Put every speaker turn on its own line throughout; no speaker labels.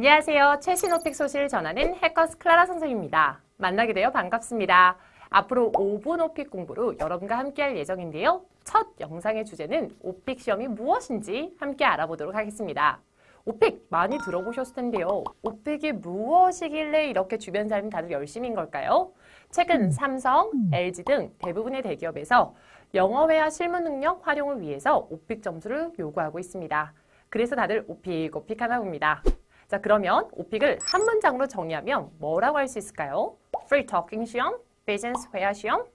안녕하세요. 최신 오픽 소식을 전하는 해커스 클라라 선생입니다. 만나게 되어 반갑습니다. 앞으로 5분 오픽 공부로 여러분과 함께할 예정인데요. 첫 영상의 주제는 오픽 시험이 무엇인지 함께 알아보도록 하겠습니다. 오픽 많이 들어보셨을 텐데요. 오픽이 무엇이길래 이렇게 주변 사람이 다들 열심인 걸까요? 최근 삼성, LG 등 대부분의 대기업에서 영어회화 실무 능력 활용을 위해서 오픽 점수를 요구하고 있습니다. 그래서 다들 오픽 하나 봅니다. 자, 그러면 오픽을 한 문장으로 정의하면 뭐라고 할 수 있을까요? Free Talking 시험? 비즈니스 회화 시험?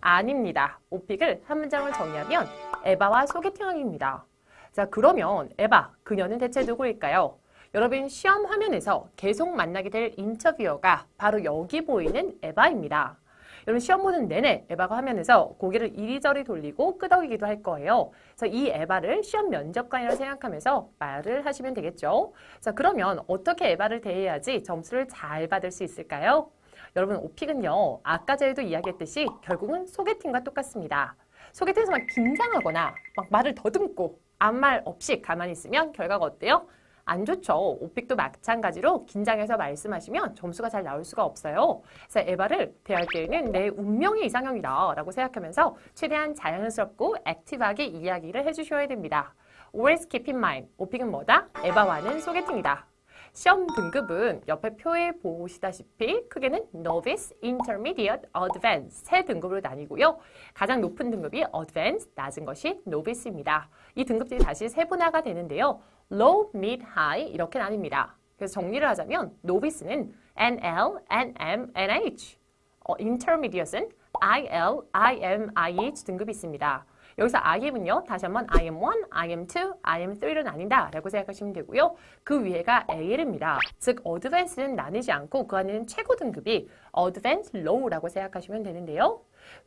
아닙니다. 오픽을 한 문장으로 정의하면 에바와 소개팅하기입니다. 자, 그러면 에바, 그녀는 대체 누구일까요? 여러분 시험 화면에서 계속 만나게 될 인터뷰어가 바로 여기 보이는 에바입니다. 여러분 시험 보는 내내 에바가 화면에서 고개를 이리저리 돌리고 끄덕이기도 할 거예요. 그래서 이 에바를 시험 면접관이라고 생각하면서 말을 하시면 되겠죠. 자, 그러면 어떻게 에바를 대해야지 점수를 잘 받을 수 있을까요? 여러분 오픽은요. 아까 전에도 이야기했듯이 결국은 소개팅과 똑같습니다. 소개팅에서 막 긴장하거나 막 말을 더듬고 아무 말 없이 가만히 있으면 결과가 어때요? 안 좋죠. 오픽도 마찬가지로 긴장해서 말씀하시면 점수가 잘 나올 수가 없어요. 그래서 에바를 대할 때에는 내 운명의 이상형이다 라고 생각하면서 최대한 자연스럽고 액티브하게 이야기를 해주셔야 됩니다. Always keep in mind. 오픽은 뭐다? 에바와는 소개팅이다. 시험 등급은 옆에 표에 보시다시피 크게는 Novice, Intermediate, Advanced 세 등급으로 나뉘고요. 가장 높은 등급이 Advanced, 낮은 것이 Novice입니다. 이 등급들이 다시 세분화가 되는데요. Low, Mid, High 이렇게 나뉩니다. 그래서 정리를 하자면 Novice는 NL, NM, NH, Intermediate는 IL, IM, IH 등급이 있습니다. 여기서 IM은요. 다시 한번 IM1, IM2, IM3로 나뉜다 라고 생각하시면 되고요. 그 위에가 AL입니다. 즉 어드밴스는 나뉘지 않고 그 안에는 최고 등급이 어드밴스 로우라고 생각하시면 되는데요.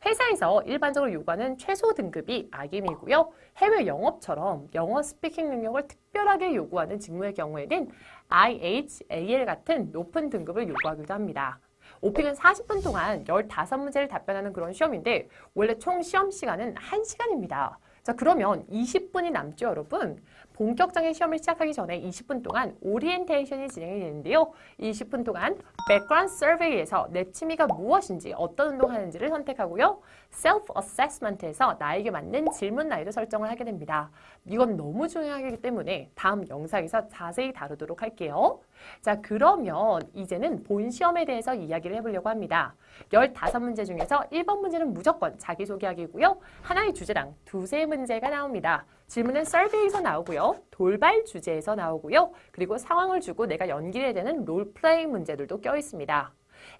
회사에서 일반적으로 요구하는 최소 등급이 IM이고요. 해외 영업처럼 영어 스피킹 능력을 특별하게 요구하는 직무의 경우에는 IH, AL 같은 높은 등급을 요구하기도 합니다. 오픽은 40분 동안 15문제를 답변하는 그런 시험인데 원래 총 시험 시간은 1시간입니다. 자, 그러면 20분이 남죠, 여러분? 본격적인 시험을 시작하기 전에 20분 동안 오리엔테이션이 진행이 되는데요. 20분 동안 백그라운드 서베이에서 내 취미가 무엇인지 어떤 운동하는지를 선택하고요. 셀프 어세스먼트에서 나에게 맞는 질문 난이도 설정을 하게 됩니다. 이건 너무 중요하기 때문에 다음 영상에서 자세히 다루도록 할게요. 자, 그러면 이제는 본 시험에 대해서 이야기를 해보려고 합니다. 15문제 중에서 1번 문제는 무조건 자기소개하기고요. 하나의 주제당 두세 문제가 나옵니다. 질문은 서베이에서 나오고요. 돌발 주제에서 나오고요. 그리고 상황을 주고 내가 연기해야 되는 롤플레이 문제들도 껴있습니다.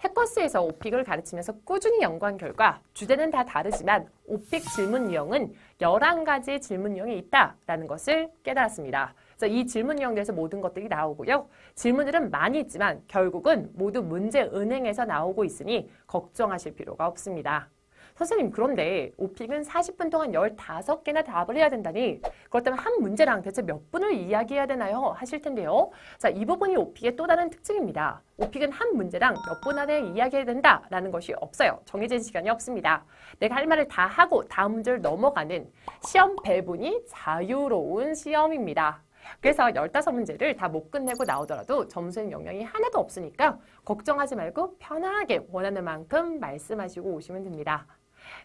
해커스에서 오픽을 가르치면서 꾸준히 연구한 결과 주제는 다 다르지만 오픽 질문 유형은 11가지 질문 유형이 있다라는 것을 깨달았습니다. 그래서 이 질문 유형에서 모든 것들이 나오고요. 질문들은 많이 있지만 결국은 모두 문제 은행에서 나오고 있으니 걱정하실 필요가 없습니다. 선생님, 그런데 오픽은 40분 동안 15개나 답을 해야 된다니 그렇다면 한 문제랑 대체 몇 분을 이야기해야 되나요? 하실 텐데요. 자, 이 부분이 오픽의 또 다른 특징입니다. 오픽은 한 문제랑 몇 분 안에 이야기해야 된다라는 것이 없어요. 정해진 시간이 없습니다. 내가 할 말을 다 하고 다음 문제를 넘어가는 시험 배분이 자유로운 시험입니다. 그래서 15문제를 다 못 끝내고 나오더라도 점수는 영향이 하나도 없으니까 걱정하지 말고 편하게 원하는 만큼 말씀하시고 오시면 됩니다.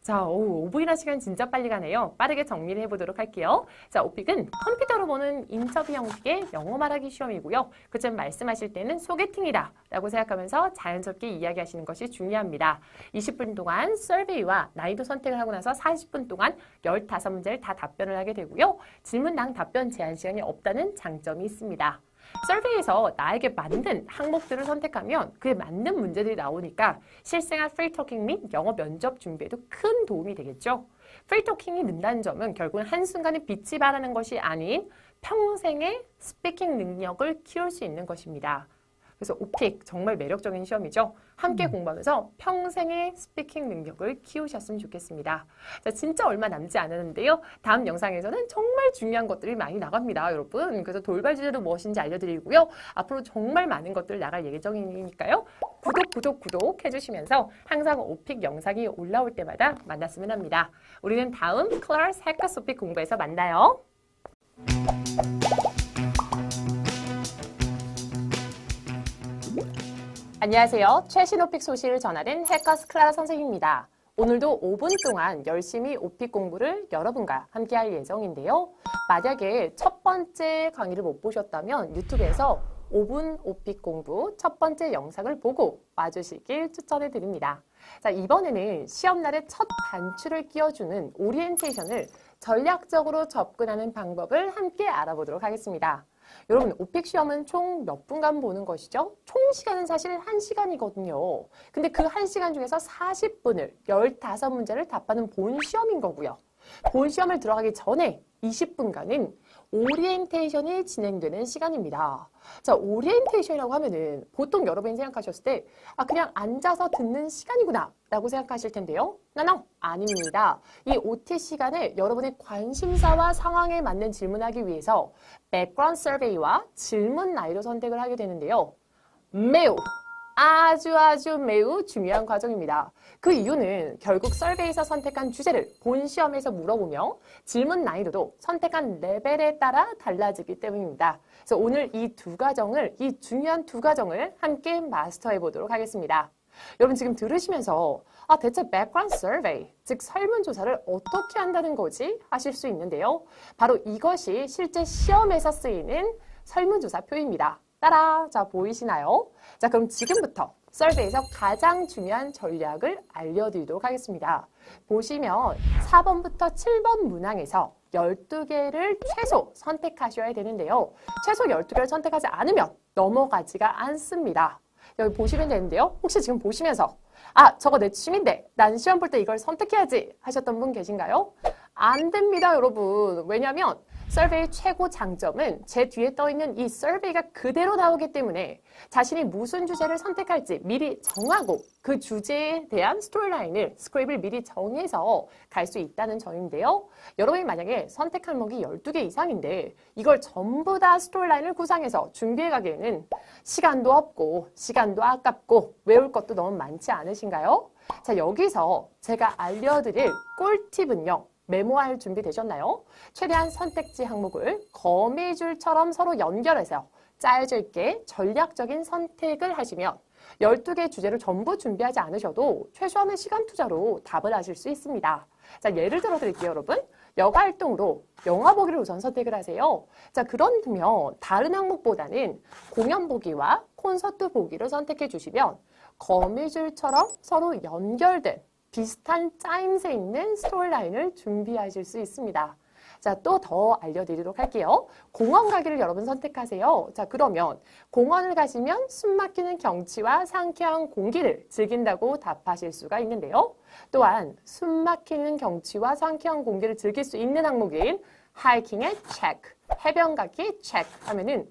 자, 5분이나 시간 진짜 빨리 가네요. 빠르게 정리를 해보도록 할게요. 자, 오픽은 컴퓨터로 보는 인터뷰 형식의 영어 말하기 시험이고요. 그처럼 말씀하실 때는 소개팅이다 라고 생각하면서 자연스럽게 이야기하시는 것이 중요합니다. 20분 동안 서베이와 난이도 선택을 하고 나서 40분 동안 15문제를 다 답변을 하게 되고요. 질문당 답변 제한 시간이 없다는 장점이 있습니다. 서베이에서 나에게 맞는 항목들을 선택하면 그에 맞는 문제들이 나오니까 실생활 프리토킹 및 영어 면접 준비에도 큰 도움이 되겠죠. 프리토킹이 는다는 점은 결국은 한순간에 빛이 발하는 것이 아닌 평생의 스피킹 능력을 키울 수 있는 것입니다. 그래서 오픽 정말 매력적인 시험이죠. 함께 공부하면서 평생의 스피킹 능력을 키우셨으면 좋겠습니다. 자, 진짜 얼마 남지 않았는데요. 다음 영상에서는 정말 중요한 것들이 많이 나갑니다, 여러분. 그래서 돌발 주제도 무엇인지 알려드리고요. 앞으로 정말 많은 것들 나갈 예정이니까요. 구독 해주시면서 항상 오픽 영상이 올라올 때마다 만났으면 합니다. 우리는 다음 클래스 해커스 오픽 공부에서 만나요. 안녕하세요. 최신 오픽 소식을 전하는 해커스 클라라 선생님입니다. 오늘도 5분 동안 열심히 오픽 공부를 여러분과 함께 할 예정인데요. 만약에 첫 번째 강의를 못 보셨다면 유튜브에서 5분 오픽 공부 첫 번째 영상을 보고 와주시길 추천해 드립니다. 자, 이번에는 시험날에 첫 단추를 끼워주는 오리엔테이션을 전략적으로 접근하는 방법을 함께 알아보도록 하겠습니다. 여러분, 오픽 시험은 총 몇 분간 보는 것이죠? 총 시간은 사실 1시간이거든요. 근데 그 1시간 중에서 40분을 15문제를 답하는 본 시험인 거고요. 본 시험을 들어가기 전에 20분간은 오리엔테이션이 진행되는 시간입니다. 자, 오리엔테이션이라고 하면은 보통 여러분이 생각하셨을 때 그냥 앉아서 듣는 시간이구나 라고 생각하실 텐데요. 아닙니다. 이 OT 시간을 여러분의 관심사와 상황에 맞는 질문하기 위해서 백그라운드 서베이와 질문 나이로 선택을 하게 되는데요. 아주 매우 중요한 과정입니다. 그 이유는 결국 서베이에서 선택한 주제를 본 시험에서 물어보며 질문 난이도도 선택한 레벨에 따라 달라지기 때문입니다. 그래서 오늘 이 중요한 두 과정을 함께 마스터해 보도록 하겠습니다. 여러분 지금 들으시면서 대체 백그라운드 서베이, 즉 설문조사를 어떻게 한다는 거지? 하실 수 있는데요. 바로 이것이 실제 시험에서 쓰이는 설문조사 표입니다. 따라, 자, 보이시나요? 자, 그럼 지금부터 서베이에서 가장 중요한 전략을 알려드리도록 하겠습니다. 보시면 4번부터 7번 문항에서 12개를 최소 선택하셔야 되는데요. 최소 12개를 선택하지 않으면 넘어가지가 않습니다. 여기 보시면 되는데요. 혹시 지금 보시면서 저거 내 취미인데 난 시험 볼 때 이걸 선택해야지 하셨던 분 계신가요? 안 됩니다, 여러분. 왜냐하면 서베이 최고 장점은 제 뒤에 떠있는 이 서베이가 그대로 나오기 때문에 자신이 무슨 주제를 선택할지 미리 정하고 그 주제에 대한 스토리라인을, 스크립을 미리 정해서 갈 수 있다는 점인데요. 여러분이 만약에 선택 항목이 12개 이상인데 이걸 전부 다 스토리라인을 구상해서 준비해 가기에는 시간도 없고 시간도 아깝고 외울 것도 너무 많지 않으신가요? 자, 여기서 제가 알려드릴 꿀팁은요. 메모할 준비 되셨나요? 최대한 선택지 항목을 거미줄처럼 서로 연결해서 짜여져 있게 전략적인 선택을 하시면 12개 주제를 전부 준비하지 않으셔도 최소한의 시간 투자로 답을 하실 수 있습니다. 자, 예를 들어 드릴게요, 여러분. 여가 활동으로 영화 보기를 우선 선택을 하세요. 자, 그렇다면 다른 항목보다는 공연 보기와 콘서트 보기를 선택해 주시면 거미줄처럼 서로 연결된 비슷한 짜임새 있는 스토리라인을 준비하실 수 있습니다. 자, 또 더 알려드리도록 할게요. 공원 가기를 여러분 선택하세요. 자, 그러면 공원을 가시면 숨막히는 경치와 상쾌한 공기를 즐긴다고 답하실 수가 있는데요. 또한 숨막히는 경치와 상쾌한 공기를 즐길 수 있는 항목인 하이킹의 체크, 해변 가기 체크 하면은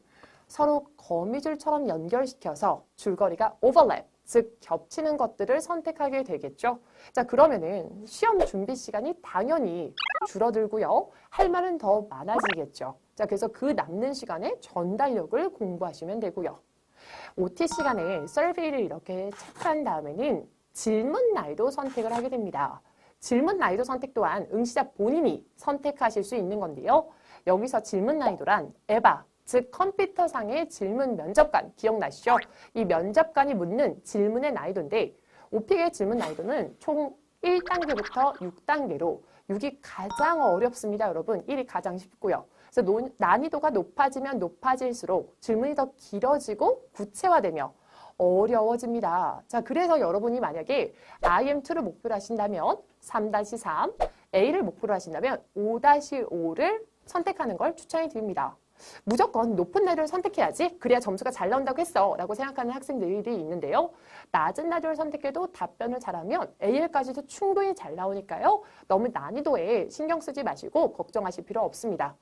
서로 거미줄처럼 연결시켜서 줄거리가 오버랩, 즉 겹치는 것들을 선택하게 되겠죠. 자, 그러면은 시험 준비 시간이 당연히 줄어들고요. 할 말은 더 많아지겠죠. 자, 그래서 그 남는 시간에 전달력을 공부하시면 되고요. OT 시간에 서베이를 이렇게 체크한 다음에는 질문 난이도 선택을 하게 됩니다. 질문 난이도 선택 또한 응시자 본인이 선택하실 수 있는 건데요. 여기서 질문 난이도란 에바, 즉 컴퓨터상의 질문 면접관 기억나시죠? 이 면접관이 묻는 질문의 난이도인데 오픽의 질문 난이도는 총 1단계부터 6단계로 6이 가장 어렵습니다, 여러분. 1이 가장 쉽고요. 그래서 난이도가 높아지면 높아질수록 질문이 더 길어지고 구체화되며 어려워집니다. 자, 그래서 여러분이 만약에 IM2를 목표로 하신다면 3-3, A를 목표로 하신다면 5-5를 선택하는 걸 추천해 드립니다. 무조건 높은 난이도를 선택해야지 그래야 점수가 잘 나온다고 했어 라고 생각하는 학생들이 있는데요. 낮은 난이도를 선택해도 답변을 잘하면 AL까지도 충분히 잘 나오니까요. 너무 난이도에 신경 쓰지 마시고 걱정하실 필요 없습니다.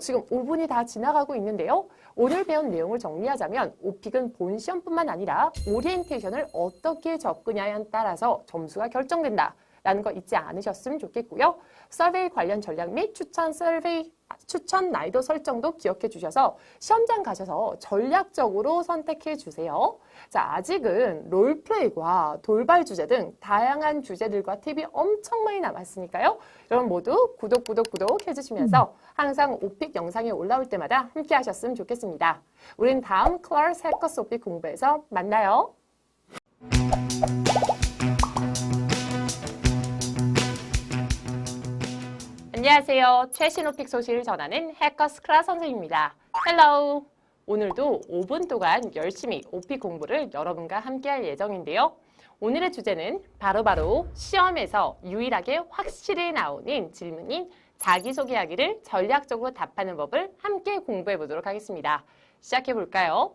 지금 5분이 다 지나가고 있는데요. 오늘 배운 내용을 정리하자면 오픽은 본 시험뿐만 아니라 오리엔테이션을 어떻게 접근하냐에 따라서 점수가 결정된다. 라는 거 잊지 않으셨으면 좋겠고요. 서베이 관련 전략 및 추천 난이도 설정도 기억해 주셔서 시험장 가셔서 전략적으로 선택해 주세요. 자, 아직은 롤플레이와 돌발 주제 등 다양한 주제들과 팁이 엄청 많이 남았으니까요. 여러분 모두 구독 해주시면서 항상 오픽 영상이 올라올 때마다 함께 하셨으면 좋겠습니다. 우린 다음 클래스 해커스 오픽 공부에서 만나요. 안녕하세요. 최신 오픽 소식을 전하는 해커스 클라스 선생님입니다. 헬로우! 오늘도 5분 동안 열심히 오픽 공부를 여러분과 함께할 예정인데요. 오늘의 주제는 바로 시험에서 유일하게 확실히 나오는 질문인 자기소개하기를 전략적으로 답하는 법을 함께 공부해 보도록 하겠습니다. 시작해 볼까요?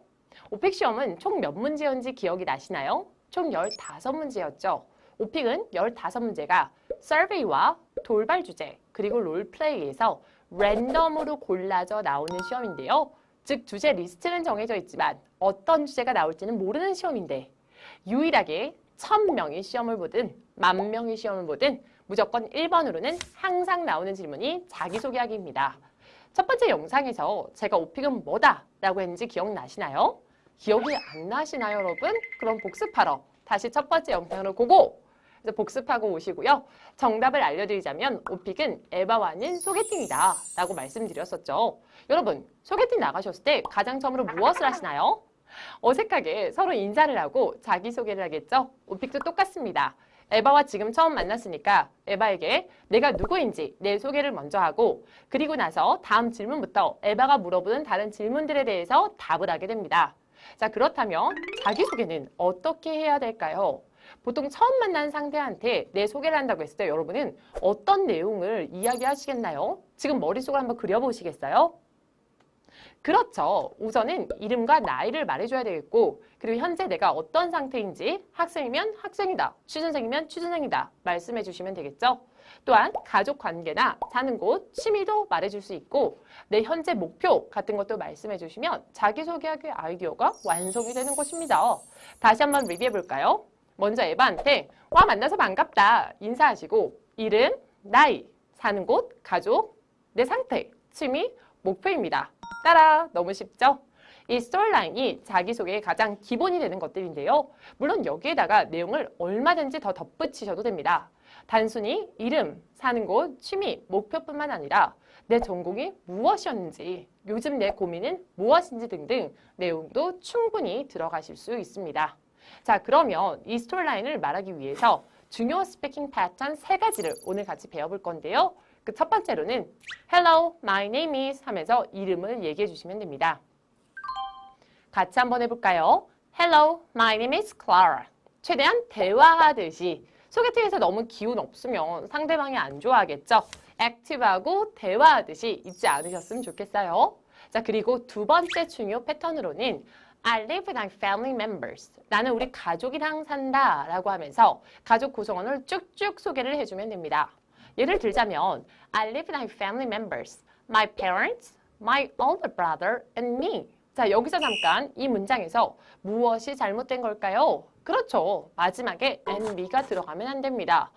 오픽 시험은 총 몇 문제였는지 기억이 나시나요? 총 15문제였죠. 오픽은 15문제가 서베이와 돌발 주제, 그리고 롤플레이에서 랜덤으로 골라져 나오는 시험인데요. 즉 주제 리스트는 정해져 있지만 어떤 주제가 나올지는 모르는 시험인데 유일하게 1000명이 시험을 보든 10,000명이 시험을 보든 무조건 1번으로는 항상 나오는 질문이 자기소개하기입니다. 첫 번째 영상에서 제가 오픽은 뭐다 라고 했는지 기억나시나요? 기억이 안 나시나요, 여러분? 그럼 복습하러 다시 첫 번째 영상으로 고고! 그래서 복습하고 오시고요. 정답을 알려드리자면 오픽은 에바와는 소개팅이다 라고 말씀드렸었죠. 여러분, 소개팅 나가셨을 때 가장 처음으로 무엇을 하시나요? 어색하게 서로 인사를 하고 자기소개를 하겠죠? 오픽도 똑같습니다. 에바와 지금 처음 만났으니까 에바에게 내가 누구인지 내 소개를 먼저 하고 그리고 나서 다음 질문부터 에바가 물어보는 다른 질문들에 대해서 답을 하게 됩니다. 자, 그렇다면 자기소개는 어떻게 해야 될까요? 보통 처음 만난 상대한테 내 소개를 한다고 했을 때 여러분은 어떤 내용을 이야기하시겠나요? 지금 머릿속으로 한번 그려보시겠어요? 그렇죠. 우선은 이름과 나이를 말해줘야 되겠고 그리고 현재 내가 어떤 상태인지 학생이면 학생이다, 취준생이면 취준생이다 말씀해 주시면 되겠죠. 또한 가족 관계나 사는 곳, 취미도 말해줄 수 있고 내 현재 목표 같은 것도 말씀해 주시면 자기소개하기 아이디어가 완성이 되는 것입니다. 다시 한번 리뷰해 볼까요? 먼저 에바한테 와 만나서 반갑다 인사하시고 이름, 나이, 사는 곳, 가족, 내 상태, 취미, 목표입니다. 따라 너무 쉽죠? 이 스토리라인이 자기소개의 가장 기본이 되는 것들인데요. 물론 여기에다가 내용을 얼마든지 더 덧붙이셔도 됩니다. 단순히 이름, 사는 곳, 취미, 목표뿐만 아니라 내 전공이 무엇이었는지, 요즘 내 고민은 무엇인지 등등 내용도 충분히 들어가실 수 있습니다. 자, 그러면 이 스토리라인을 말하기 위해서 중요 스피킹 패턴 3가지를 오늘 같이 배워볼 건데요. 그 첫 번째로는 Hello, my name is 하면서 이름을 얘기해 주시면 됩니다. 같이 한번 해볼까요? Hello, my name is Clara. 최대한 대화하듯이 소개팅에서 너무 기운 없으면 상대방이 안 좋아하겠죠? 액티브하고 대화하듯이 잊지 않으셨으면 좋겠어요. 자, 그리고 두 번째 중요 패턴으로는 I live with my family members. 나는 우리 가족이랑 산다 라고 하면서 가족 구성원을 쭉쭉 소개를 해주면 됩니다. 예를 들자면 I live with my family members, my parents, my older brother, and me. 자, 여기서 잠깐 이 문장에서 무엇이 잘못된 걸까요? 그렇죠. 마지막에 and me가 들어가면 안 됩니다.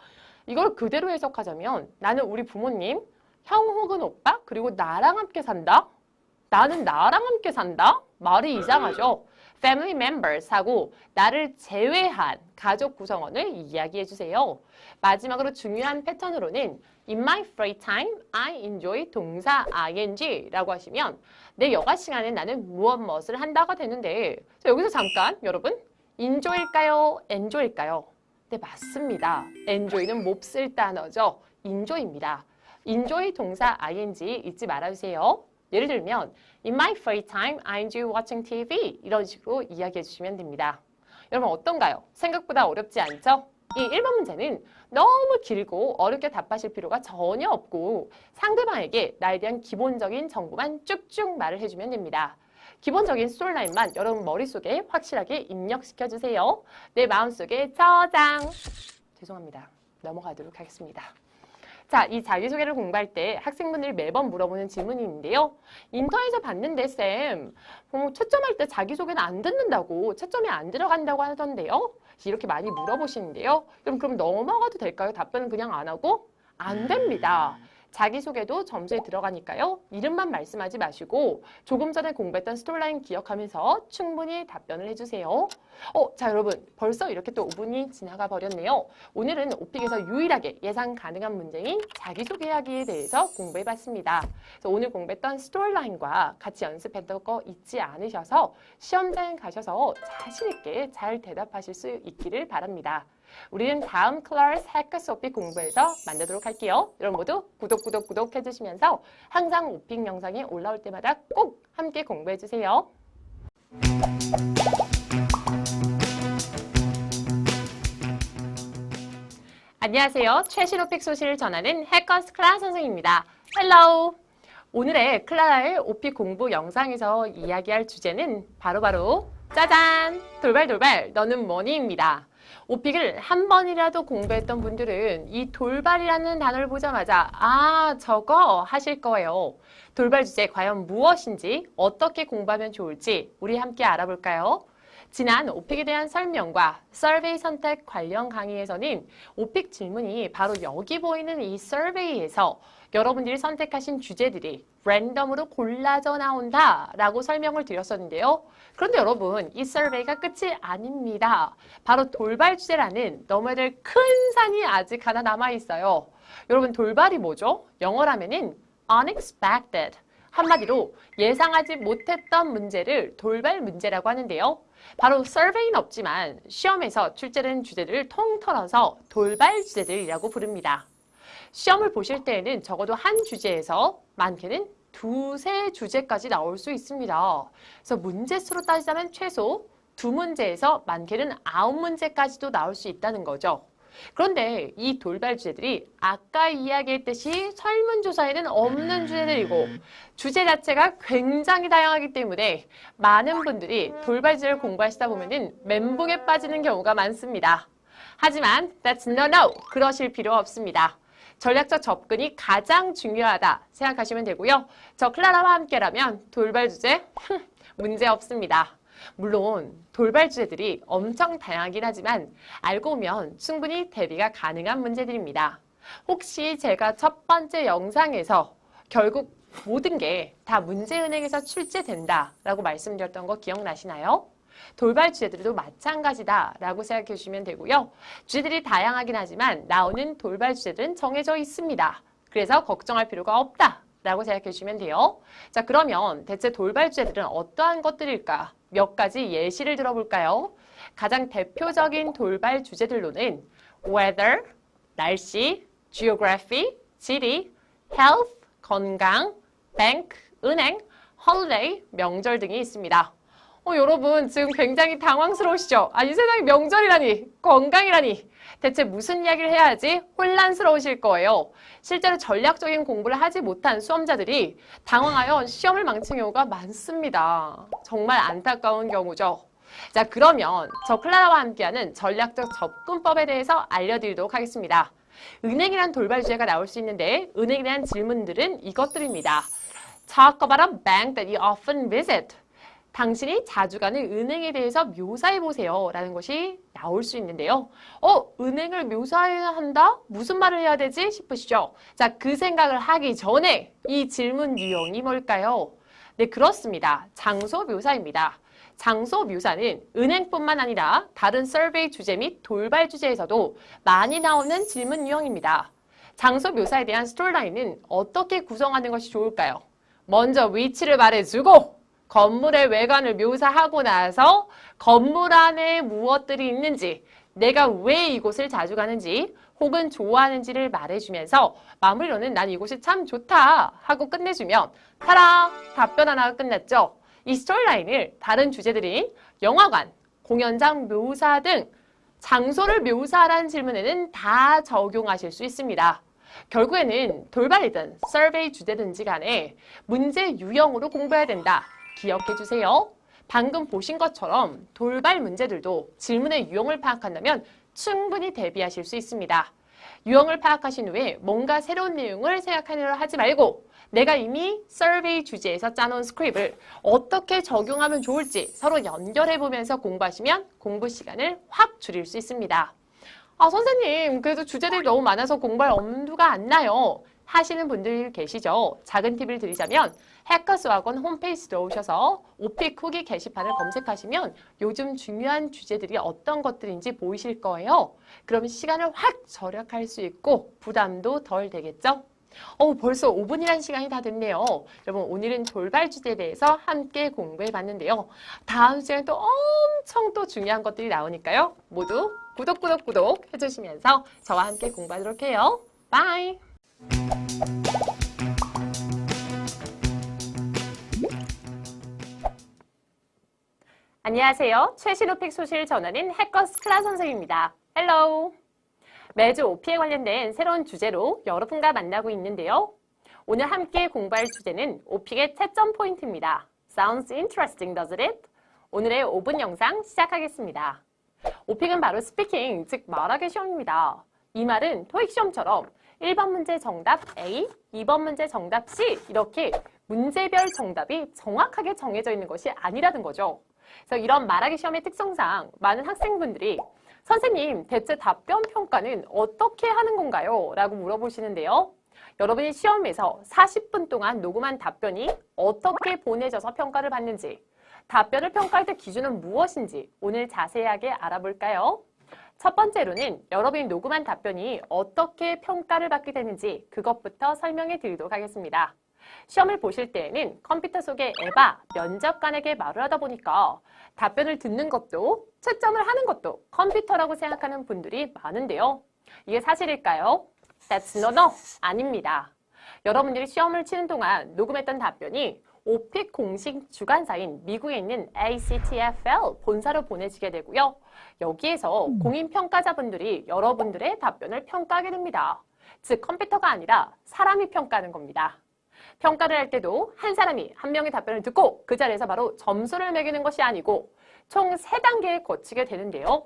이걸 그대로 해석하자면 나는 우리 부모님, 형 혹은 오빠, 그리고 나랑 함께 산다? 나는 나랑 함께 산다? 말이 이상하죠. family members 하고 나를 제외한 가족 구성원을 이야기해 주세요. 마지막으로 중요한 패턴으로는 In my free time, I enjoy 동사 ing라고 하시면 내 여가 시간에 나는 무엇을 한다가 되는데 자, 여기서 잠깐 여러분 enjoy일까요? enjoy일까요? 네, 맞습니다. enjoy는 몹쓸 단어죠. enjoy입니다. enjoy 동사 ing 잊지 말아주세요. 예를 들면 In my free time, I enjoy watching TV 이런 식으로 이야기해 주시면 됩니다. 여러분 어떤가요? 생각보다 어렵지 않죠? 이 1번 문제는 너무 길고 어렵게 답하실 필요가 전혀 없고 상대방에게 나에 대한 기본적인 정보만 쭉쭉 말을 해주면 됩니다. 기본적인 스토리라인만 여러분 머릿속에 확실하게 입력시켜 주세요. 내 마음속에 저장! 죄송합니다. 넘어가도록 하겠습니다. 자, 이 자기소개를 공부할 때 학생분들이 매번 물어보는 질문이 있는데요. 인터넷에서 봤는데 쌤, 채점할 때 자기소개는 안 듣는다고, 채점이 안 들어간다고 하던데요. 이렇게 많이 물어보시는데요. 그럼 넘어가도 될까요? 답변은 그냥 안 하고? 안 됩니다. 자기소개도 점수에 들어가니까요. 이름만 말씀하지 마시고 조금 전에 공부했던 스토리라인 기억하면서 충분히 답변을 해주세요. 자 여러분 벌써 이렇게 또 5분이 지나가 버렸네요. 오늘은 오픽에서 유일하게 예상 가능한 문제인 자기소개하기에 대해서 공부해봤습니다. 그래서 오늘 공부했던 스토리라인과 같이 연습했던 거 잊지 않으셔서 시험장에 가셔서 자신 있게 잘 대답하실 수 있기를 바랍니다. 우리는 다음 클래스 해커스 오픽 공부에서 만나도록 할게요. 여러분 모두 구독 해주시면서 항상 오픽 영상이 올라올 때마다 꼭 함께 공부해주세요. 안녕하세요. 최신 오픽 소식을 전하는 해커스 클라라 선생님입니다. 헬로우! 오늘의 클라라의 오픽 공부 영상에서 이야기할 주제는 바로 짜잔! 돌발 너는 뭐니?입니다. 오픽을 한 번이라도 공부했던 분들은 이 돌발이라는 단어를 보자마자 아, 저거 하실 거예요. 돌발 주제 과연 무엇인지 어떻게 공부하면 좋을지 우리 함께 알아볼까요? 지난 오픽에 대한 설명과 서베이 선택 관련 강의에서는 오픽 질문이 바로 여기 보이는 이 서베이에서 여러분들이 선택하신 주제들이 랜덤으로 골라져 나온다 라고 설명을 드렸었는데요. 그런데 여러분, 이 서베이가 끝이 아닙니다. 바로 돌발 주제라는 넘어야 될 큰 산이 아직 하나 남아있어요. 여러분, 돌발이 뭐죠? 영어라면은 unexpected. 한마디로 예상하지 못했던 문제를 돌발 문제라고 하는데요. 바로 서베이는 없지만 시험에서 출제되는 주제들을 통틀어서 돌발 주제들이라고 부릅니다. 시험을 보실 때에는 적어도 한 주제에서 많게는 두세 주제까지 나올 수 있습니다. 그래서 문제 수로 따지자면 최소 2문제에서 많게는 9문제까지도 나올 수 있다는 거죠. 그런데 이 돌발 주제들이 아까 이야기했듯이 설문조사에는 없는 주제들이고 주제 자체가 굉장히 다양하기 때문에 많은 분들이 돌발 주제를 공부하시다 보면 멘붕에 빠지는 경우가 많습니다. 하지만 that's no, 그러실 필요 없습니다. 전략적 접근이 가장 중요하다 생각하시면 되고요. 저 클라라와 함께라면 돌발 주제 문제 없습니다. 물론 돌발 주제들이 엄청 다양하긴 하지만 알고 보면 충분히 대비가 가능한 문제들입니다. 혹시 제가 첫 번째 영상에서 결국 모든 게 다 문제은행에서 출제된다라고 말씀드렸던 거 기억나시나요? 돌발 주제들도 마찬가지다라고 생각해 주시면 되고요. 주제들이 다양하긴 하지만 나오는 돌발 주제들은 정해져 있습니다. 그래서 걱정할 필요가 없다라고 생각해 주시면 돼요. 자, 그러면 대체 돌발 주제들은 어떠한 것들일까? 몇 가지 예시를 들어볼까요? 가장 대표적인 돌발 주제들로는 weather, 날씨, geography, 지리, health, 건강, bank, 은행, holiday, 명절 등이 있습니다. 여러분 지금 굉장히 당황스러우시죠? 아니 세상에 명절이라니, 건강이라니 대체 무슨 이야기를 해야지 혼란스러우실 거예요. 실제로 전략적인 공부를 하지 못한 수험자들이 당황하여 시험을 망친 경우가 많습니다. 정말 안타까운 경우죠. 자, 그러면 저 클라라와 함께하는 전략적 접근법에 대해서 알려드리도록 하겠습니다. 은행이란 돌발 주제가 나올 수 있는데 은행에 대한 질문들은 이것들입니다. Talk about a bank that you often visit. 당신이 자주 가는 은행에 대해서 묘사해보세요 라는 것이 나올 수 있는데요. 은행을 묘사해야 한다? 무슨 말을 해야 되지? 싶으시죠? 자, 그 생각을 하기 전에 이 질문 유형이 뭘까요? 네, 그렇습니다. 장소 묘사입니다. 장소 묘사는 은행뿐만 아니라 다른 서베이 주제 및 돌발 주제에서도 많이 나오는 질문 유형입니다. 장소 묘사에 대한 스토리라인은 어떻게 구성하는 것이 좋을까요? 먼저 위치를 말해주고 건물의 외관을 묘사하고 나서 건물 안에 무엇들이 있는지, 내가 왜 이곳을 자주 가는지 혹은 좋아하는지를 말해주면서 마무리로는 난 이곳이 참 좋다 하고 끝내주면 타라! 답변 하나가 끝났죠. 이 스토리라인을 다른 주제들인 영화관, 공연장 묘사 등 장소를 묘사하라는 질문에는 다 적용하실 수 있습니다. 결국에는 돌발이든 서베이 주제든지 간에 문제 유형으로 공부해야 된다. 기억해 주세요. 방금 보신 것처럼 돌발 문제들도 질문의 유형을 파악한다면 충분히 대비하실 수 있습니다. 유형을 파악하신 후에 뭔가 새로운 내용을 생각하려 하지 말고 내가 이미 서베이 주제에서 짜놓은 스크립을 어떻게 적용하면 좋을지 서로 연결해보면서 공부하시면 공부 시간을 확 줄일 수 있습니다. 선생님, 그래도 주제들이 너무 많아서 공부할 엄두가 안 나요. 하시는 분들 계시죠? 작은 팁을 드리자면 해커스학원 홈페이지 들어오셔서 오픽 후기 게시판을 검색하시면 요즘 중요한 주제들이 어떤 것들인지 보이실 거예요. 그럼 시간을 확 절약할 수 있고 부담도 덜 되겠죠? 벌써 5분이라는 시간이 다 됐네요. 여러분, 오늘은 돌발 주제에 대해서 함께 공부해 봤는데요. 다음 시간에 또 엄청 또 중요한 것들이 나오니까요. 모두 구독 해주시면서 저와 함께 공부하도록 해요. 바이! 안녕하세요. 최신 오픽 소식을 전하는 해커스 클라 선생입니다. 헬로! 매주 OP에 관련된 새로운 주제로 여러분과 만나고 있는데요. 오늘 함께 공부할 주제는 OP의 채점 포인트입니다. Sounds interesting, doesn't it? 오늘의 5분 영상 시작하겠습니다. OP는 바로 스피킹, 즉 말하기 시험입니다. 이 말은 토익 시험처럼 1번 문제 정답 A, 2번 문제 정답 C 이렇게 문제별 정답이 정확하게 정해져 있는 것이 아니라는 거죠. 그래서 이런 말하기 시험의 특성상 많은 학생분들이 선생님, 대체 답변 평가는 어떻게 하는 건가요? 라고 물어보시는데요. 여러분이 시험에서 40분 동안 녹음한 답변이 어떻게 보내져서 평가를 받는지, 답변을 평가할 때 기준은 무엇인지 오늘 자세하게 알아볼까요? 첫 번째로는 여러분이 녹음한 답변이 어떻게 평가를 받게 되는지 그것부터 설명해 드리도록 하겠습니다. 시험을 보실 때에는 컴퓨터 속에 에바, 면접관에게 말을 하다 보니까 답변을 듣는 것도 채점을 하는 것도 컴퓨터라고 생각하는 분들이 많은데요. 이게 사실일까요? That's no, 아닙니다. 여러분들이 시험을 치는 동안 녹음했던 답변이 오픽 공식 주관사인 미국에 있는 ACTFL 본사로 보내지게 되고요. 여기에서 공인평가자분들이 여러분들의 답변을 평가하게 됩니다. 즉 컴퓨터가 아니라 사람이 평가하는 겁니다. 평가를 할 때도 한 사람이 한 명의 답변을 듣고 그 자리에서 바로 점수를 매기는 것이 아니고 총 3단계에 거치게 되는데요.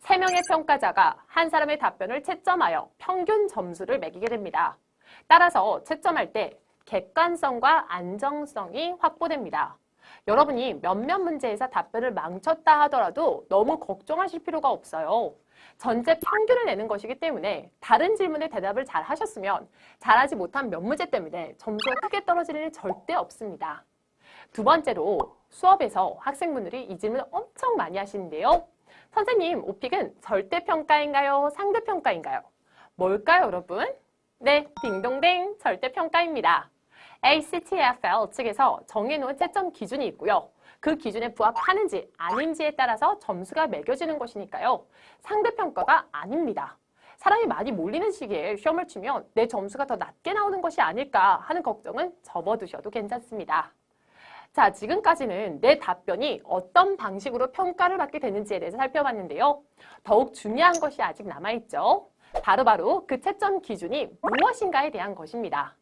3명의 평가자가 한 사람의 답변을 채점하여 평균 점수를 매기게 됩니다. 따라서 채점할 때 객관성과 안정성이 확보됩니다. 여러분이 몇몇 문제에서 답변을 망쳤다 하더라도 너무 걱정하실 필요가 없어요. 전체 평균을 내는 것이기 때문에 다른 질문에 대답을 잘 하셨으면 잘하지 못한 몇 문제 때문에 점수가 크게 떨어지는 일 절대 없습니다. 두 번째로 수업에서 학생분들이 이 질문을 엄청 많이 하시는데요. 선생님, 오픽은 절대평가인가요? 상대평가인가요? 뭘까요, 여러분? 네, 딩동댕, 절대평가입니다. ACTFL 측에서 정해놓은 채점 기준이 있고요. 그 기준에 부합하는지 아닌지에 따라서 점수가 매겨지는 것이니까요. 상대평가가 아닙니다. 사람이 많이 몰리는 시기에 시험을 치면 내 점수가 더 낮게 나오는 것이 아닐까 하는 걱정은 접어두셔도 괜찮습니다. 자, 지금까지는 내 답변이 어떤 방식으로 평가를 받게 되는지에 대해서 살펴봤는데요. 더욱 중요한 것이 아직 남아있죠. 바로 그 채점 기준이 무엇인가에 대한 것입니다.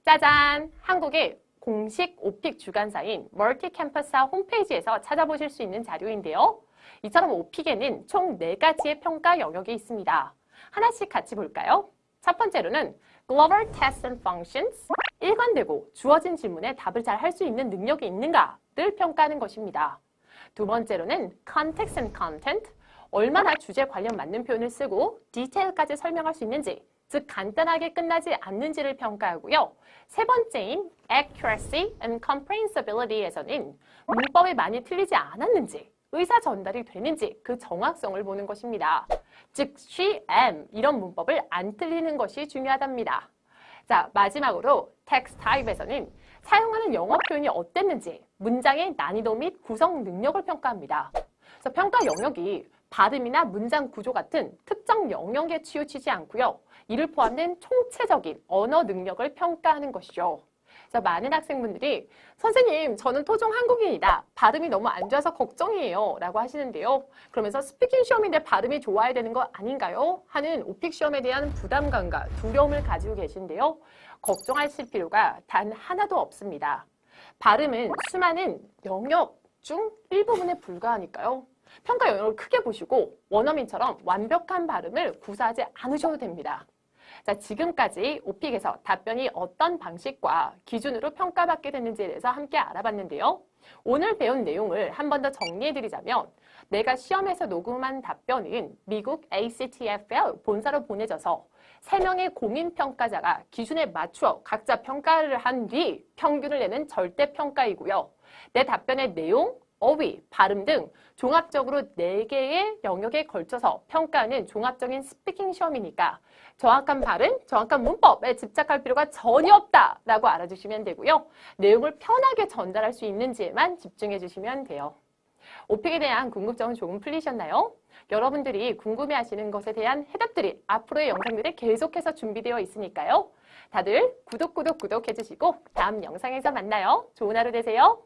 짜잔! 한국의 공식 오픽 주관사인 멀티캠퍼스사 홈페이지에서 찾아보실 수 있는 자료인데요. 이처럼 오픽에는 총 4가지의 평가 영역이 있습니다. 하나씩 같이 볼까요? 첫 번째로는 Global Tests and Functions, 일관되고 주어진 질문에 답을 잘 할 수 있는 능력이 있는가를 평가하는 것입니다. 두 번째로는 Context and Content, 얼마나 주제 관련 맞는 표현을 쓰고 디테일까지 설명할 수 있는지, 즉 간단하게 끝나지 않는지를 평가하고요. 세 번째인 Accuracy and Comprehensibility에서는 문법이 많이 틀리지 않았는지, 의사 전달이 되는지 그 정확성을 보는 것입니다. 즉 she, am 이런 문법을 안 틀리는 것이 중요하답니다. 자, 마지막으로 Text Type에서는 사용하는 영어 표현이 어땠는지, 문장의 난이도 및 구성 능력을 평가합니다. 그래서 평가 영역이 발음이나 문장 구조 같은 특정 영역에 치우치지 않고요. 이를 포함된 총체적인 언어 능력을 평가하는 것이죠. 그래서 많은 학생분들이 선생님, 저는 토종 한국인이다. 발음이 너무 안 좋아서 걱정이에요. 라고 하시는데요. 그러면서 스피킹 시험인데 발음이 좋아야 되는 거 아닌가요? 하는 오픽 시험에 대한 부담감과 두려움을 가지고 계신데요. 걱정하실 필요가 단 하나도 없습니다. 발음은 수많은 영역 중 일부분에 불과하니까요. 평가 영역을 크게 보시고 원어민처럼 완벽한 발음을 구사하지 않으셔도 됩니다. 자, 지금까지 오픽에서 답변이 어떤 방식과 기준으로 평가받게 되는지에 대해서 함께 알아봤는데요. 오늘 배운 내용을 한 번 더 정리해드리자면 내가 시험에서 녹음한 답변은 미국 ACTFL 본사로 보내져서 3명의 공인평가자가 기준에 맞추어 각자 평가를 한 뒤 평균을 내는 절대평가이고요. 내 답변의 내용, 어휘, 발음 등 종합적으로 4개의 영역에 걸쳐서 평가하는 종합적인 스피킹 시험이니까 정확한 발음, 정확한 문법에 집착할 필요가 전혀 없다라고 알아주시면 되고요. 내용을 편하게 전달할 수 있는지에만 집중해 주시면 돼요. 오픽에 대한 궁금증은 조금 풀리셨나요? 여러분들이 궁금해하시는 것에 대한 해답들이 앞으로의 영상들에 계속해서 준비되어 있으니까요. 다들 구독 해주시고 다음 영상에서 만나요. 좋은 하루 되세요.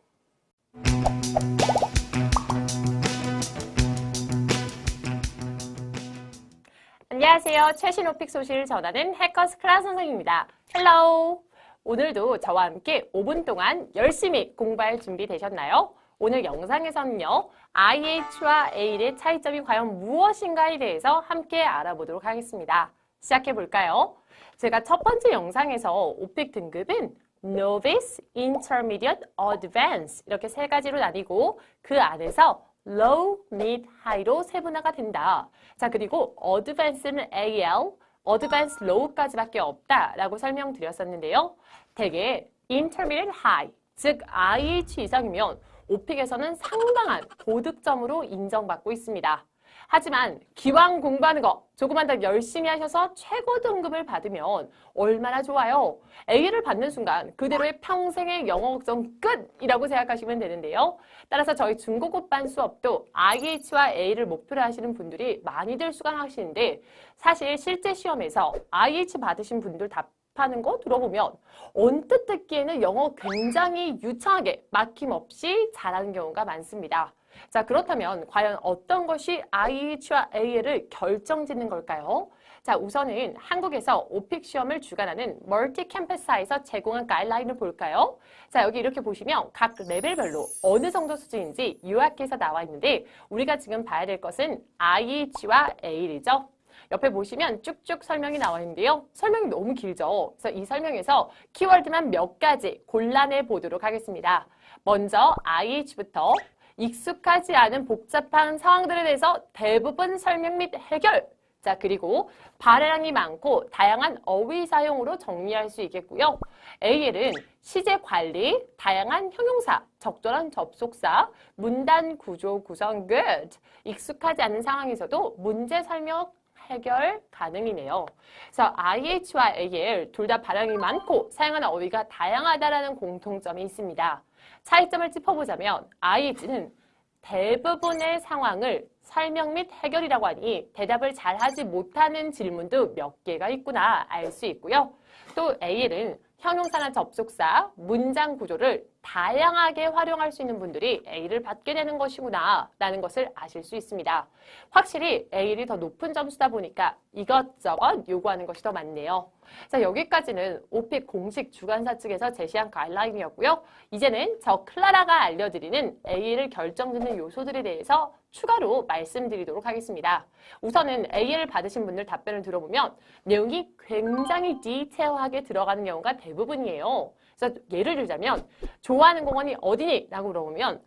안녕하세요. 최신 오픽 소식을 전하는 해커스 클라스 선생님입니다. 헬로우! 오늘도 저와 함께 5분 동안 열심히 공부할 준비 되셨나요? 오늘 영상에서는요, IH와 AL의 차이점이 과연 무엇인가에 대해서 함께 알아보도록 하겠습니다. 시작해 볼까요? 제가 첫 번째 영상에서 오픽 등급은 Novice, Intermediate, Advanced 이렇게 3가지로 나뉘고 그 안에서 Low, Mid, High로 세분화가 된다. 자, 그리고 Advanced는 AL, Advanced Low까지밖에 없다라고 설명드렸었는데요. 대개 Intermediate, High, 즉 IH 이상이면 오픽에서는 상당한 고득점으로 인정받고 있습니다. 하지만 기왕 공부하는 거 조금만 더 열심히 하셔서 최고 등급을 받으면 얼마나 좋아요. A를 받는 순간 그대로의 평생의 영어 걱정 끝이라고 생각하시면 되는데요. 따라서 저희 중고급반 수업도 IH와 A를 목표로 하시는 분들이 많이들 수강하시는데 사실 실제 시험에서 IH 받으신 분들 하는 거 들어보면 언뜻 듣기에는 영어 굉장히 유창하게 막힘없이 잘하는 경우가 많습니다. 자, 그렇다면 과연 어떤 것이 IH와 AL을 결정짓는 걸까요? 자, 우선은 한국에서 오픽 시험을 주관하는 멀티 캠퍼스에서 제공한 가이드라인을 볼까요? 자, 여기 이렇게 보시면 각 레벨별로 어느 정도 수준인지 요약해서 나와 있는데 우리가 지금 봐야 될 것은 IH와 AL이죠. 옆에 보시면 쭉쭉 설명이 나와 있는데요. 설명이 너무 길죠. 그래서 이 설명에서 키워드만 몇 가지 골라내 보도록 하겠습니다. 먼저 IH부터 익숙하지 않은 복잡한 상황들에 대해서 대부분 설명 및 해결. 자, 그리고 발해량이 많고 다양한 어휘 사용으로 정리할 수 있겠고요. AL은 시제 관리, 다양한 형용사, 적절한 접속사, 문단 구조 구성 good. 익숙하지 않은 상황에서도 문제 설명 해결 가능이네요. 그래서 IH와 AL 둘 다 발음이 많고 사용하는 어휘가 다양하다라는 공통점이 있습니다. 차이점을 짚어보자면 IH는 대부분의 상황을 설명 및 해결이라고 하니 대답을 잘하지 못하는 질문도 몇 개가 있구나 알 수 있고요. 또 AL은 형용사나 접속사, 문장 구조를 다양하게 활용할 수 있는 분들이 A를 받게 되는 것이구나 라는 것을 아실 수 있습니다. 확실히 A를 더 높은 점수다 보니까 이것저것 요구하는 것이 더 많네요. 자, 여기까지는 오픽 공식 주관사 측에서 제시한 가이드라인이었고요. 이제는 저 클라라가 알려드리는 A를 결정짓는 요소들에 대해서 추가로 말씀드리도록 하겠습니다. 우선은 AL을 받으신 분들 답변을 들어보면 내용이 굉장히 디테일하게 들어가는 경우가 대부분이에요. 그래서 예를 들자면 좋아하는 공원이 어디니? 라고 물어보면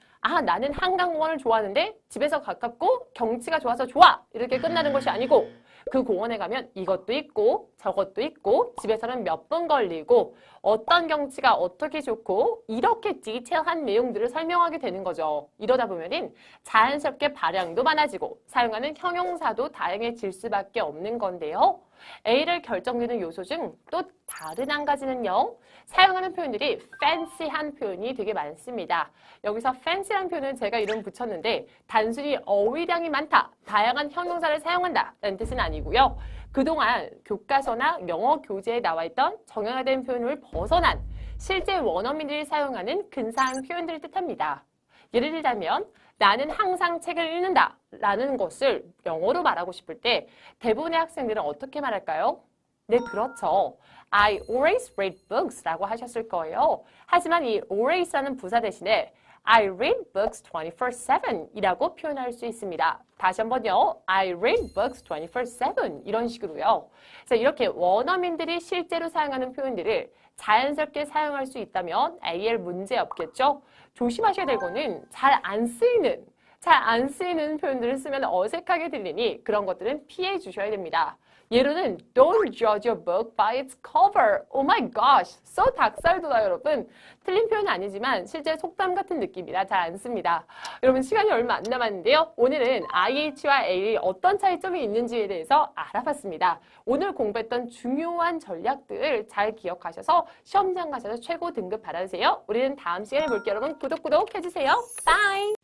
나는 한강공원을 좋아하는데 집에서 가깝고 경치가 좋아서 좋아! 이렇게 끝나는 것이 아니고 그 공원에 가면 이것도 있고 저것도 있고 집에서는 몇 분 걸리고 어떤 경치가 어떻게 좋고 이렇게 디테일한 내용들을 설명하게 되는 거죠. 이러다 보면은 자연스럽게 발음도 많아지고 사용하는 형용사도 다양해질 수밖에 없는 건데요. A를 결정짓는 요소 중 또 다른 한 가지는요. 사용하는 표현들이 fancy한 표현이 되게 많습니다. 여기서 fancy란 표현은 제가 이름 붙였는데 단순히 어휘량이 많다, 다양한 형용사를 사용한다 라는 뜻은 아니고요. 그동안 교과서나 영어 교재에 나와 있던 정형화된 표현을 벗어난 실제 원어민들이 사용하는 근사한 표현들을 뜻합니다. 예를 들자면 나는 항상 책을 읽는다 라는 것을 영어로 말하고 싶을 때 대부분의 학생들은 어떻게 말할까요? 네, 그렇죠. I always read books 라고 하셨을 거예요. 하지만 이 always라는 부사 대신에 I read books 24/7 이라고 표현할 수 있습니다. 다시 한번요. I read books 24/7 이런 식으로요. 그래서 이렇게 원어민들이 실제로 사용하는 표현들을 자연스럽게 사용할 수 있다면 AL 문제 없겠죠? 조심하셔야 될 거는 잘 안 쓰이는 표현들을 쓰면 어색하게 들리니 그런 것들은 피해 주셔야 됩니다. 예로는 Don't judge a book by its cover. Oh my gosh, so 닭살돋아 여러분. 틀린 표현은 아니지만 실제 속담 같은 느낌이라 잘 안 씁니다. 여러분 시간이 얼마 안 남았는데요. 오늘은 IH와 A의 어떤 차이점이 있는지에 대해서 알아봤습니다. 오늘 공부했던 중요한 전략들 잘 기억하셔서 시험장 가셔서 최고 등급 받아주세요. 우리는 다음 시간에 볼게요. 여러분 구독 해주세요. 바이!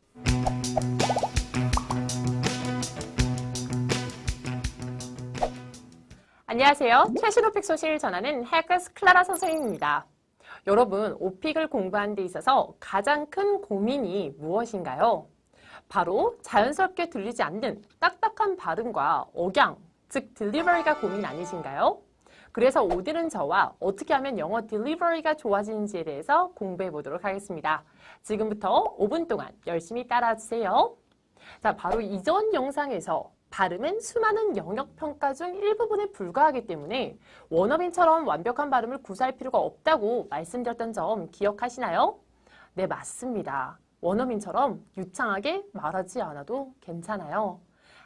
안녕하세요. 최신 오픽 소식을 전하는 해커스 클라라 선생님입니다. 여러분, 오픽을 공부하는 데 있어서 가장 큰 고민이 무엇인가요? 바로 자연스럽게 들리지 않는 딱딱한 발음과 억양, 즉 딜리버리가 고민 아니신가요? 그래서 오늘은 저와 어떻게 하면 영어 딜리버리가 좋아지는지에 대해서 공부해 보도록 하겠습니다. 지금부터 5분 동안 열심히 따라주세요. 자, 바로 이전 영상에서 발음은 수많은 영역평가 중 일부분에 불과하기 때문에 원어민처럼 완벽한 발음을 구사할 필요가 없다고 말씀드렸던 점 기억하시나요? 네, 맞습니다. 원어민처럼 유창하게 말하지 않아도 괜찮아요.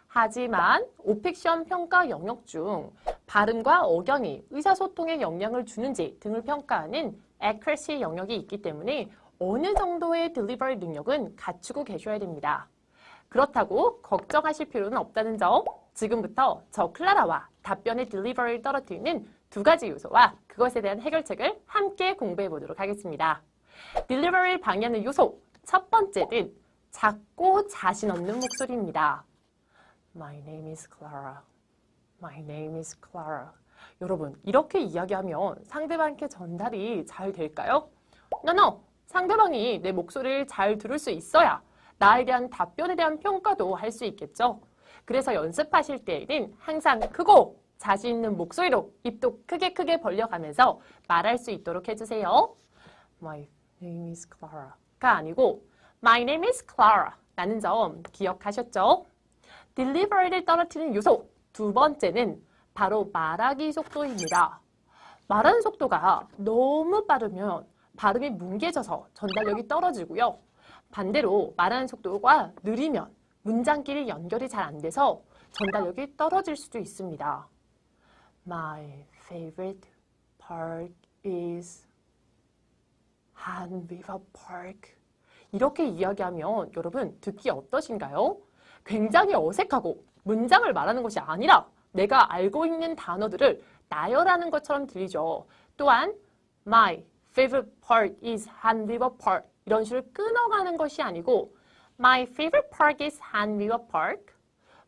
하지만 오픽 시험 평가 영역 중 발음과 억양이 의사소통에 영향을 주는지 등을 평가하는 accuracy 영역이 있기 때문에 어느 정도의 딜리버리 능력은 갖추고 계셔야 됩니다. 그렇다고 걱정하실 필요는 없다는 점, 지금부터 저 클라라와 답변의 딜리버리를 떨어뜨리는 두 가지 요소와 그것에 대한 해결책을 함께 공부해 보도록 하겠습니다. 딜리버리를 방해하는 요소, 첫 번째는 작고 자신 없는 목소리입니다. My name is Clara. My name is Clara. 여러분, 이렇게 이야기하면 상대방께 전달이 잘 될까요? No. 상대방이 내 목소리를 잘 들을 수 있어야 나에 대한 답변에 대한 평가도 할 수 있겠죠. 그래서 연습하실 때에는 항상 크고 자신 있는 목소리로 입도 크게 벌려가면서 말할 수 있도록 해주세요. My name is Clara가 아니고 My name is Clara 라는 점 기억하셨죠? 딜리버리를 떨어뜨리는 요소 두 번째는 바로 말하기 속도입니다. 말하는 속도가 너무 빠르면 발음이 뭉개져서 전달력이 떨어지고요. 반대로 말하는 속도가 느리면 문장끼리 연결이 잘 안 돼서 전달력이 떨어질 수도 있습니다. My favorite park is Han River Park. 이렇게 이야기하면 여러분 듣기 어떠신가요? 굉장히 어색하고 문장을 말하는 것이 아니라 내가 알고 있는 단어들을 나열하는 것처럼 들리죠. 또한 My favorite park is Han River Park. 이런 식으로 끊어가는 것이 아니고 My favorite park is Han River Park.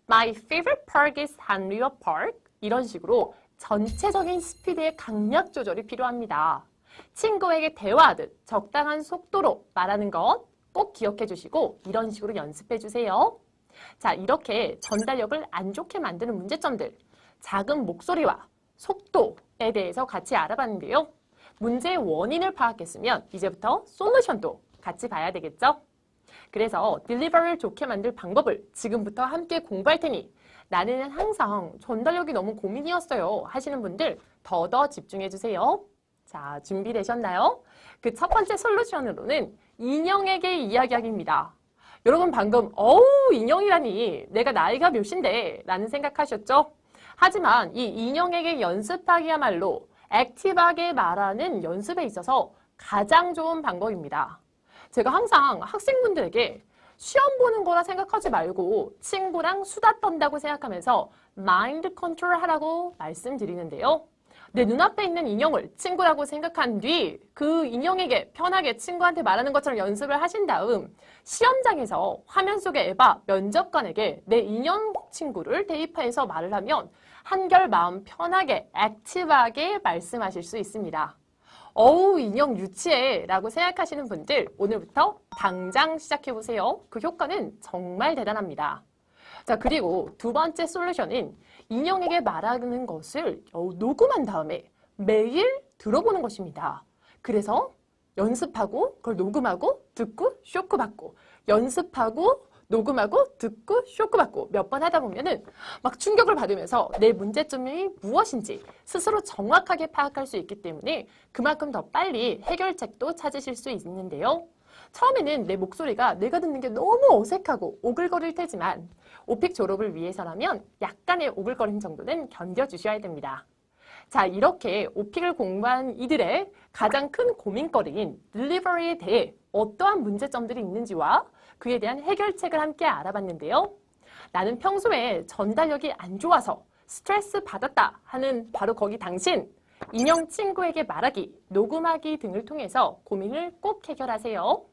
My favorite park is Han River Park. 이런 식으로 전체적인 스피드의 강약 조절이 필요합니다. 친구에게 대화하듯 적당한 속도로 말하는 것 꼭 기억해 주시고 이런 식으로 연습해 주세요. 자, 이렇게 전달력을 안 좋게 만드는 문제점들, 작은 목소리와 속도에 대해서 같이 알아봤는데요. 문제의 원인을 파악했으면 이제부터 솔루션도 같이 봐야 되겠죠? 그래서 딜리버리를 좋게 만들 방법을 지금부터 함께 공부할 테니 나는 항상 전달력이 너무 고민이었어요 하시는 분들 더 집중해 주세요. 자, 준비되셨나요? 그 첫 번째 솔루션으로는 인형에게 이야기하기입니다. 여러분 방금 인형이라니 내가 나이가 몇인데 라는 생각하셨죠? 하지만 이 인형에게 연습하기야말로 액티브하게 말하는 연습에 있어서 가장 좋은 방법입니다. 제가 항상 학생분들에게 시험 보는 거라 생각하지 말고 친구랑 수다 떤다고 생각하면서 마인드 컨트롤 하라고 말씀드리는데요. 내 눈앞에 있는 인형을 친구라고 생각한 뒤 그 인형에게 편하게 친구한테 말하는 것처럼 연습을 하신 다음 시험장에서 화면 속의 에바 면접관에게 내 인형 친구를 대입해서 말을 하면 한결 마음 편하게 액티브하게 말씀하실 수 있습니다. 인형 유치해 라고 생각하시는 분들 오늘부터 당장 시작해보세요. 그 효과는 정말 대단합니다. 자, 그리고 두 번째 솔루션은 인형에게 말하는 것을 녹음한 다음에 매일 들어보는 것입니다. 그래서 연습하고 그걸 녹음하고 듣고 쇼크받고 연습하고 녹음하고 듣고 쇼크받고 몇 번 하다 보면은 막 충격을 받으면서 내 문제점이 무엇인지 스스로 정확하게 파악할 수 있기 때문에 그만큼 더 빨리 해결책도 찾으실 수 있는데요. 처음에는 내 목소리가 내가 듣는 게 너무 어색하고 오글거릴 테지만 오픽 졸업을 위해서라면 약간의 오글거림 정도는 견뎌주셔야 됩니다. 자, 이렇게 오픽을 공부한 이들의 가장 큰 고민거리인 딜리버리에 대해 어떠한 문제점들이 있는지와 그에 대한 해결책을 함께 알아봤는데요. 나는 평소에 전달력이 안 좋아서 스트레스 받았다 하는 바로 거기 당신, 인형 친구에게 말하기, 녹음하기 등을 통해서 고민을 꼭 해결하세요.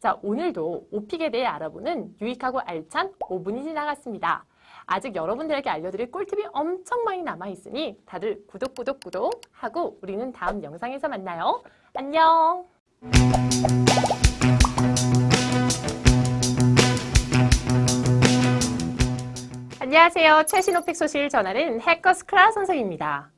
자, 오늘도 오픽에 대해 알아보는 유익하고 알찬 5분이 지나갔습니다. 아직 여러분들에게 알려드릴 꿀팁이 엄청 많이 남아있으니 다들 구독 하고 우리는 다음 영상에서 만나요. 안녕! 안녕하세요. 최신 오픽 소식을 전하는 해커스 클라라 선생입니다.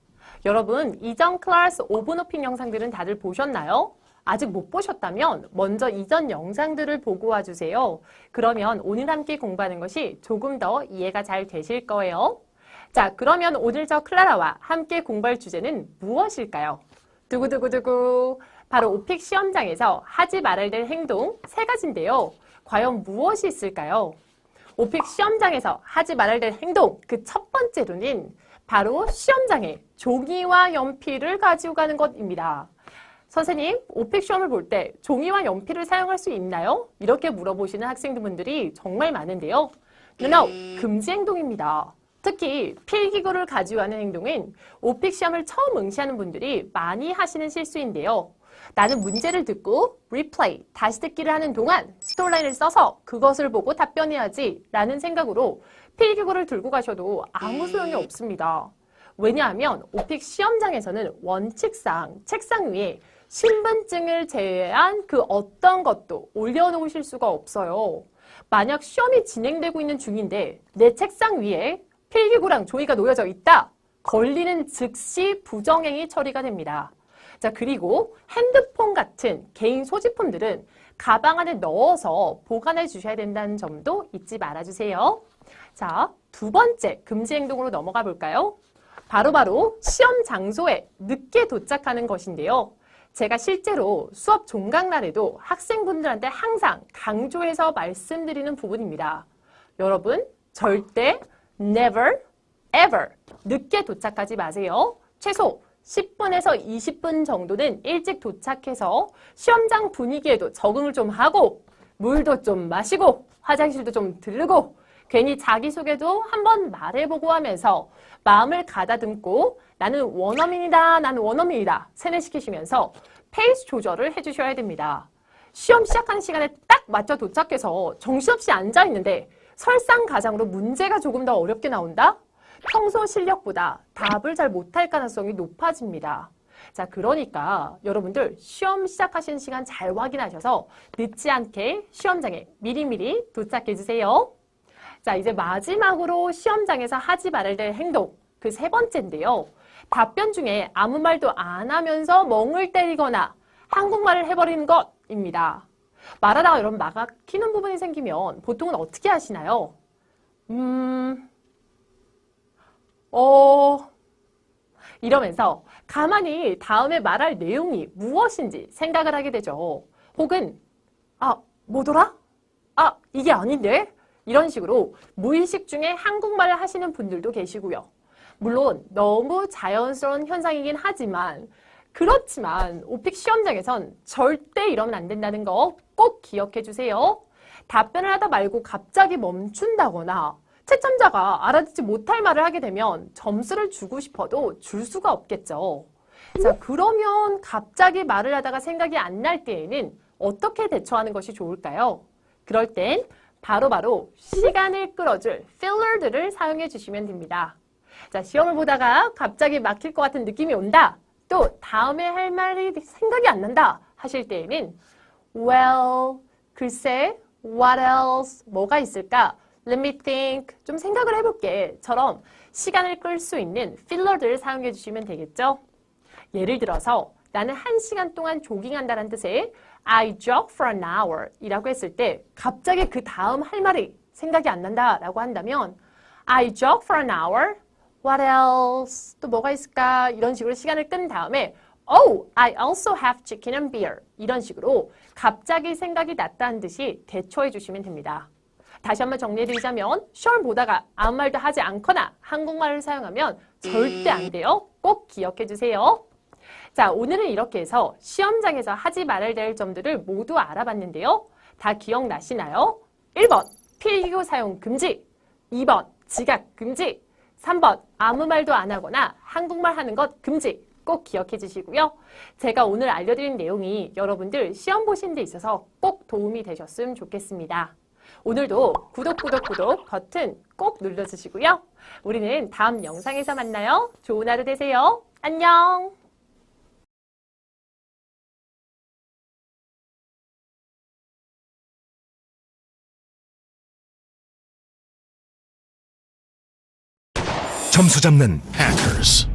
여러분, 이전 클래스 5분 오픽 영상들은 다들 보셨나요? 아직 못 보셨다면 먼저 이전 영상들을 보고 와주세요. 그러면 오늘 함께 공부하는 것이 조금 더 이해가 잘 되실 거예요. 자, 그러면 오늘 저 클라라와 함께 공부할 주제는 무엇일까요? 두구두구두구. 바로 오픽 시험장에서 하지 말아야 될 행동 3가지인데요. 과연 무엇이 있을까요? 오픽 시험장에서 하지 말아야 될 행동 그 첫 번째로는 바로 시험장에 종이와 연필을 가지고 가는 것입니다. 선생님, 오픽 시험을 볼 때 종이와 연필을 사용할 수 있나요? 이렇게 물어보시는 학생분들이 정말 많은데요. No, 금지 행동입니다. 특히 필기구를 가지고 가는 행동은 오픽 시험을 처음 응시하는 분들이 많이 하시는 실수인데요. 나는 문제를 듣고 리플레이, 다시 듣기를 하는 동안 스토리라인을 써서 그것을 보고 답변해야지 라는 생각으로 필기구를 들고 가셔도 아무 소용이 없습니다. 왜냐하면 오픽 시험장에서는 원칙상 책상 위에 신분증을 제외한 그 어떤 것도 올려놓으실 수가 없어요. 만약 시험이 진행되고 있는 중인데 내 책상 위에 필기구랑 종이가 놓여져 있다. 걸리는 즉시 부정행위 처리가 됩니다. 자, 그리고 핸드폰 같은 개인 소지품들은 가방 안에 넣어서 보관해 주셔야 된다는 점도 잊지 말아주세요. 자, 두 번째 금지 행동으로 넘어가 볼까요? 바로 시험 장소에 늦게 도착하는 것인데요. 제가 실제로 수업 종강날에도 학생분들한테 항상 강조해서 말씀드리는 부분입니다. 여러분, 절대 never, ever 늦게 도착하지 마세요. 최소 10분에서 20분 정도는 일찍 도착해서 시험장 분위기에도 적응을 좀 하고 물도 좀 마시고 화장실도 좀 들르고 괜히 자기소개도 한번 말해보고 하면서 마음을 가다듬고 나는 원어민이다, 나는 원어민이다 세뇌시키시면서 페이스 조절을 해주셔야 됩니다. 시험 시작하는 시간에 딱 맞춰 도착해서 정신없이 앉아있는데 설상가상으로 문제가 조금 더 어렵게 나온다? 평소 실력보다 답을 잘 못할 가능성이 높아집니다. 자, 그러니까 여러분들 시험 시작하시는 시간 잘 확인하셔서 늦지 않게 시험장에 미리미리 도착해주세요. 자, 이제 마지막으로 시험장에서 하지 말아야 될 행동 그 3번째인데요. 답변 중에 아무 말도 안 하면서 멍을 때리거나 한국말을 해버리는 것입니다. 말하다가 여러분 막히는 부분이 생기면 보통은 어떻게 하시나요? 이러면서 가만히 다음에 말할 내용이 무엇인지 생각을 하게 되죠. 혹은 뭐더라? 이게 아닌데? 이런 식으로 무의식 중에 한국말을 하시는 분들도 계시고요. 물론 너무 자연스러운 현상이긴 하지만 그렇지만 오픽 시험장에선 절대 이러면 안 된다는 거 꼭 기억해 주세요. 답변을 하다 말고 갑자기 멈춘다거나 채점자가 알아듣지 못할 말을 하게 되면 점수를 주고 싶어도 줄 수가 없겠죠. 자, 그러면 갑자기 말을 하다가 생각이 안 날 때에는 어떻게 대처하는 것이 좋을까요? 그럴 땐 바로 시간을 끌어줄 필러들을 사용해 주시면 됩니다. 자, 시험을 보다가 갑자기 막힐 것 같은 느낌이 온다. 또 다음에 할 말이 생각이 안 난다 하실 때에는 well, 글쎄, what else, 뭐가 있을까? Let me think, 좀 생각을 해볼게 처럼 시간을 끌 수 있는 필러들을 사용해 주시면 되겠죠. 예를 들어서 나는 1시간 동안 조깅한다는 뜻의 I jog for an hour 이라고 했을 때 갑자기 그 다음 할 말이 생각이 안 난다 라고 한다면 I jog for an hour, what else, 또 뭐가 있을까 이런 식으로 시간을 끈 다음에 Oh, I also have chicken and beer. 이런 식으로 갑자기 생각이 났다는 듯이 대처해 주시면 됩니다. 다시 한번 정리해드리자면 시험을 보다가 아무 말도 하지 않거나 한국말을 사용하면 절대 안 돼요. 꼭 기억해 주세요. 자, 오늘은 이렇게 해서 시험장에서 하지 말아야 될 점들을 모두 알아봤는데요. 다 기억나시나요? 1번, 필기구 사용 금지. 2번, 지각 금지. 3번, 아무 말도 안 하거나 한국말 하는 것 금지. 꼭 기억해 주시고요. 제가 오늘 알려드린 내용이 여러분들 시험 보신 데 있어서 꼭 도움이 되셨으면 좋겠습니다. 오늘도 구독 버튼 꼭 눌러주시고요. 우리는 다음 영상에서 만나요. 좋은 하루 되세요. 안녕!
점수 잡는 Hackers.